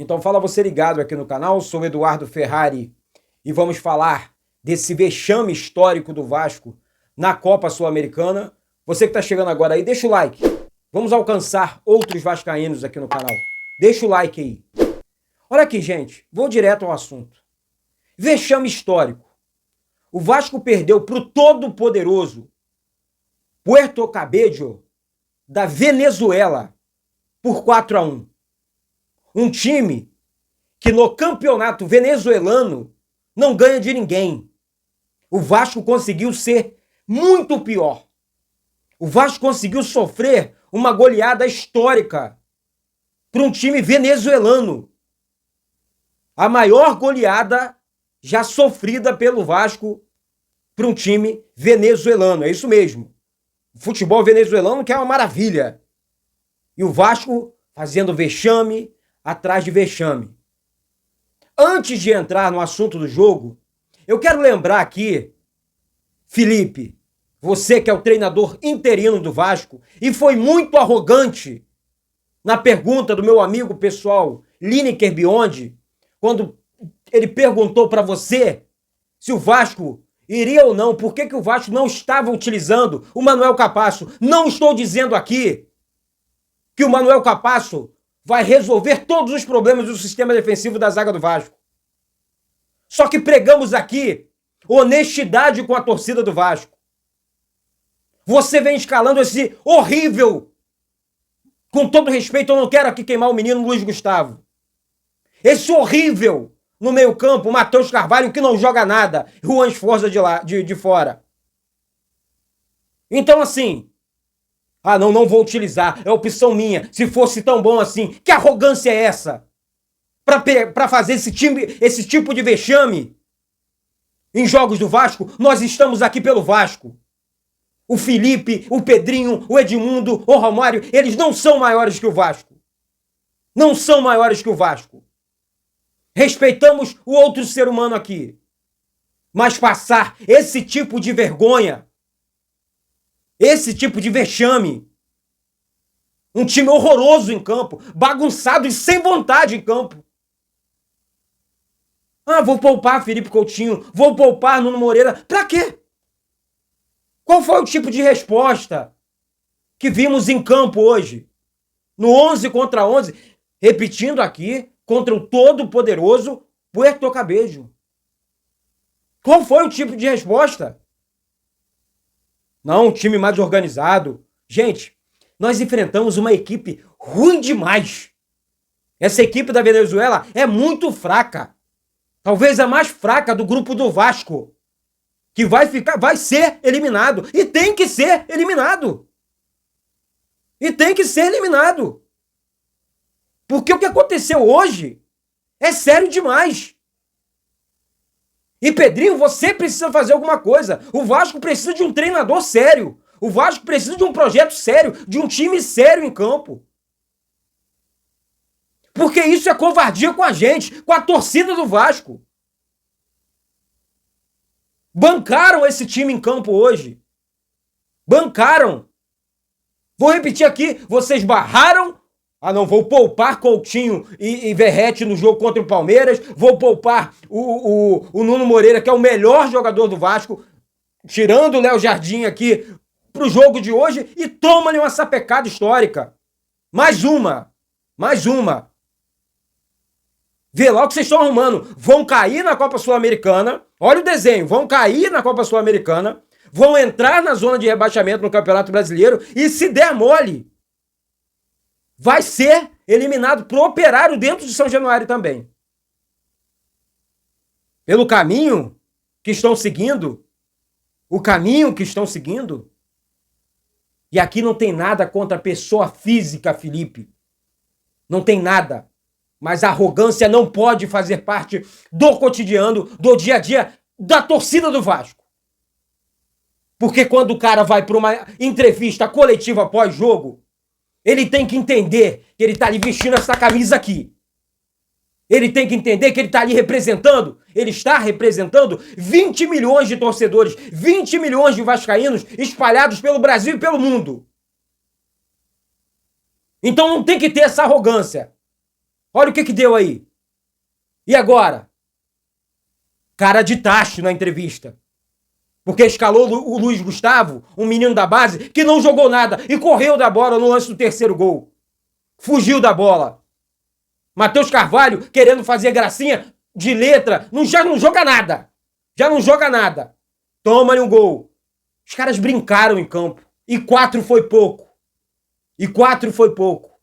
Então fala você ligado aqui no canal, sou Eduardo Ferrari e vamos falar desse vexame histórico do Vasco na Copa Sul-Americana. Você que está chegando agora aí, deixa o like. Vamos alcançar outros vascaínos aqui no canal. Deixa o like aí. Olha aqui, gente, vou direto ao assunto. Vexame histórico. O Vasco perdeu para o todo-poderoso Puerto Cabello da Venezuela por 4-1. Um time que no campeonato venezuelano não ganha de ninguém. O Vasco conseguiu ser muito pior. O Vasco conseguiu sofrer uma goleada histórica para um time venezuelano. A maior goleada já sofrida pelo Vasco para um time venezuelano. É isso mesmo. O futebol venezuelano que é uma maravilha. E o Vasco fazendo vexame atrás de vexame. Antes de entrar no assunto do jogo, eu quero lembrar aqui, Felipe, você que é o treinador interino do Vasco e foi muito arrogante na pergunta do meu amigo pessoal Lineker Biondi, quando ele perguntou para você se o Vasco iria ou não, por que o Vasco não estava utilizando o Manuel Capasso. Não estou dizendo aqui que o Manuel Capasso vai resolver todos os problemas do sistema defensivo da zaga do Vasco. Só que pregamos aqui honestidade com a torcida do Vasco. Você vem escalando esse horrível, com todo respeito, eu não quero aqui queimar o menino Luiz Gustavo. Esse horrível no meio-campo, Matheus Carvalho, que não joga nada, Juan Esforza de fora. Então, assim, não vou utilizar, é opção minha, se fosse tão bom assim. Que arrogância é essa? Para fazer esse tipo de vexame em jogos do Vasco? Nós estamos aqui pelo Vasco. O Felipe, o Pedrinho, o Edmundo, o Romário, eles não são maiores que o Vasco. Não são maiores que o Vasco. Respeitamos o outro ser humano aqui. Mas passar esse tipo de vergonha, esse tipo de vexame, um time horroroso em campo, bagunçado e sem vontade em campo. Vou poupar Felipe Coutinho, vou poupar Nuno Moreira. Pra quê? Qual foi o tipo de resposta que vimos em campo hoje? No 11 contra 11, repetindo aqui, contra o todo-poderoso Puerto Cabello. Qual foi o tipo de resposta? Não, um time mais organizado. Gente, nós enfrentamos uma equipe ruim demais. Essa equipe da Venezuela é muito fraca. Talvez a mais fraca do grupo do Vasco. Que vai ser eliminado. E tem que ser eliminado. E tem que ser eliminado. Porque o que aconteceu hoje é sério demais. E Pedrinho, você precisa fazer alguma coisa. O Vasco precisa de um treinador sério. O Vasco precisa de um projeto sério, de um time sério em campo. Porque isso é covardia com a gente, com a torcida do Vasco. Bancaram esse time em campo hoje. Bancaram. Vou repetir aqui, vocês barraram. Não, vou poupar Coutinho e Verratti no jogo contra o Palmeiras. Vou poupar o Nuno Moreira, que é o melhor jogador do Vasco, tirando o Léo Jardim aqui pro jogo de hoje, e toma-lhe uma sapecada histórica. Mais uma. Vê lá o que vocês estão arrumando. Vão cair na Copa Sul-Americana. Olha o desenho. Vão cair na Copa Sul-Americana. Vão entrar na zona de rebaixamento no Campeonato Brasileiro. E se der mole, vai ser eliminado pro Operário dentro de São Januário também. Pelo caminho que estão seguindo. O caminho que estão seguindo. E aqui não tem nada contra a pessoa física, Felipe. Não tem nada. Mas a arrogância não pode fazer parte do cotidiano, do dia a dia da torcida do Vasco. Porque quando o cara vai para uma entrevista coletiva pós-jogo, ele tem que entender que ele está ali vestindo essa camisa aqui. Ele tem que entender que ele está ali representando, ele está representando 20 milhões de torcedores, 20 milhões de vascaínos espalhados pelo Brasil e pelo mundo. Então não tem que ter essa arrogância. Olha o que deu aí. E agora? Cara de tacho na entrevista. Porque escalou o Luiz Gustavo, um menino da base, que não jogou nada e correu da bola no lance do terceiro gol. Fugiu da bola. Matheus Carvalho, querendo fazer gracinha de letra, já não joga nada. Já não joga nada. Toma-lhe um gol. Os caras brincaram em campo. E 4 foi pouco. E 4 foi pouco.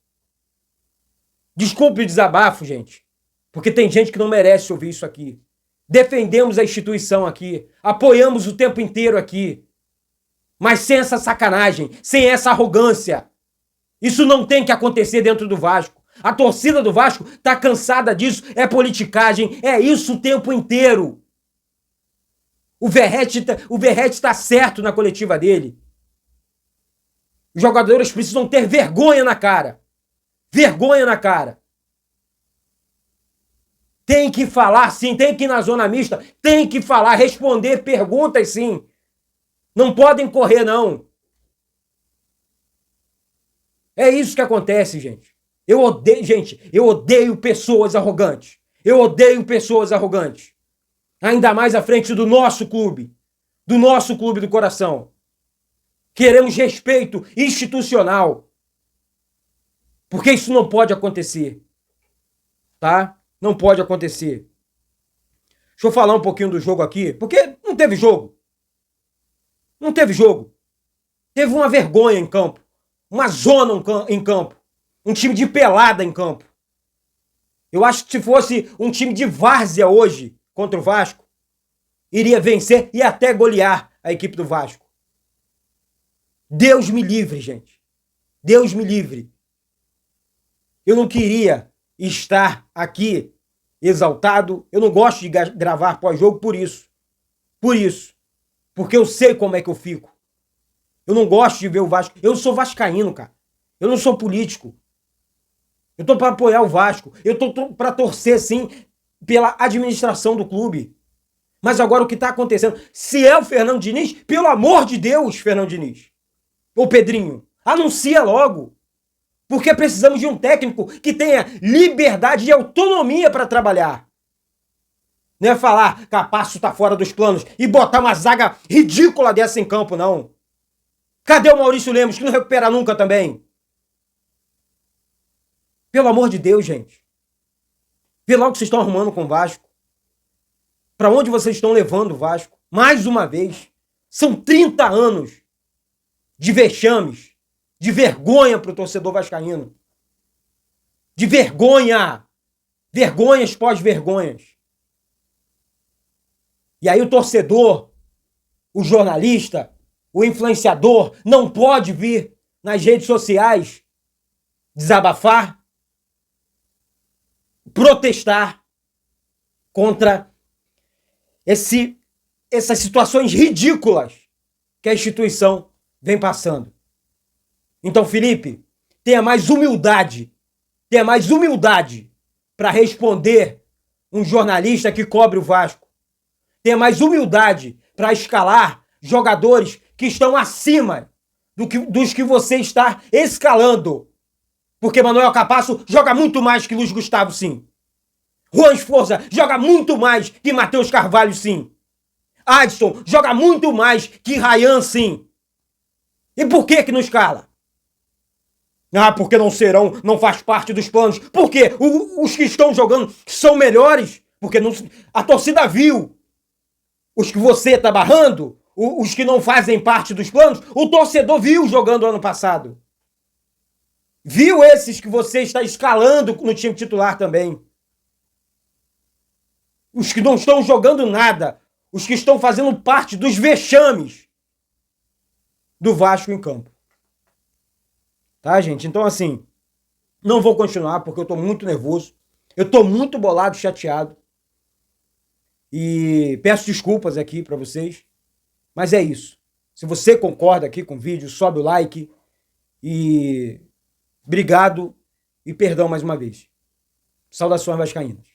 Desculpe o desabafo, gente. Porque tem gente que não merece ouvir isso aqui. Defendemos a instituição aqui. Apoiamos o tempo inteiro aqui. Mas sem essa sacanagem, sem essa arrogância. Isso não tem que acontecer dentro do Vasco. A torcida do Vasco tá cansada disso. É politicagem. É isso o tempo inteiro. O Verratti tá certo na coletiva dele. Os jogadores precisam ter vergonha na cara. Vergonha na cara. Tem que falar sim, tem que ir na zona mista, tem que falar, responder perguntas sim. Não podem correr não. É isso que acontece, gente. Eu odeio pessoas arrogantes. Eu odeio pessoas arrogantes. Ainda mais à frente do nosso clube do coração. Queremos respeito institucional. Porque isso não pode acontecer. Tá? Não pode acontecer. Deixa eu falar um pouquinho do jogo aqui, porque não teve jogo. Não teve jogo. Teve uma vergonha em campo. Uma zona em campo. Um time de pelada em campo. Eu acho que se fosse um time de várzea hoje contra o Vasco, iria vencer e até golear a equipe do Vasco. Deus me livre, gente. Deus me livre. Eu não queria estar aqui exaltado. Eu não gosto de gravar pós-jogo por isso. Por isso. Porque eu sei como é que eu fico. Eu não gosto de ver o Vasco. Eu sou vascaíno, cara. Eu não sou político. Eu tô para apoiar o Vasco. Eu tô para torcer, sim, pela administração do clube. Mas agora o que tá acontecendo? Se é o Fernando Diniz, pelo amor de Deus, Fernando Diniz. Ô Pedrinho, anuncia logo. Porque precisamos de um técnico que tenha liberdade e autonomia para trabalhar. Não é falar que Capasso tá fora dos planos e botar uma zaga ridícula dessa em campo, não. Cadê o Maurício Lemos, que não recupera nunca também? Pelo amor de Deus, gente. Vê lá o que vocês estão arrumando com o Vasco. Para onde vocês estão levando o Vasco? Mais uma vez. São 30 anos de vexames, de vergonha para o torcedor vascaíno. De vergonha. Vergonhas pós-vergonhas. E aí o torcedor, o jornalista, o influenciador não pode vir nas redes sociais desabafar, protestar contra essas situações ridículas que a instituição vem passando. Então, Felipe, tenha mais humildade para responder um jornalista que cobre o Vasco. Tenha mais humildade para escalar jogadores que estão acima dos que você está escalando. Porque Manuel Capasso joga muito mais que Luiz Gustavo, sim. Juan Esforza joga muito mais que Matheus Carvalho, sim. Adson joga muito mais que Ryan, sim. E por que não escala? Ah, porque não faz parte dos planos. Por quê? Os que estão jogando são melhores? Porque a torcida viu. Os que você tá barrando, os que não fazem parte dos planos, o torcedor viu jogando ano passado. Viu esses que você está escalando no time titular também. Os que não estão jogando nada. Os que estão fazendo parte dos vexames do Vasco em campo. Tá, gente? Então, assim, não vou continuar porque eu tô muito nervoso. Eu tô muito bolado, chateado. E peço desculpas aqui pra vocês. Mas é isso. Se você concorda aqui com o vídeo, sobe o like. E obrigado e perdão mais uma vez. Saudações vascaínas.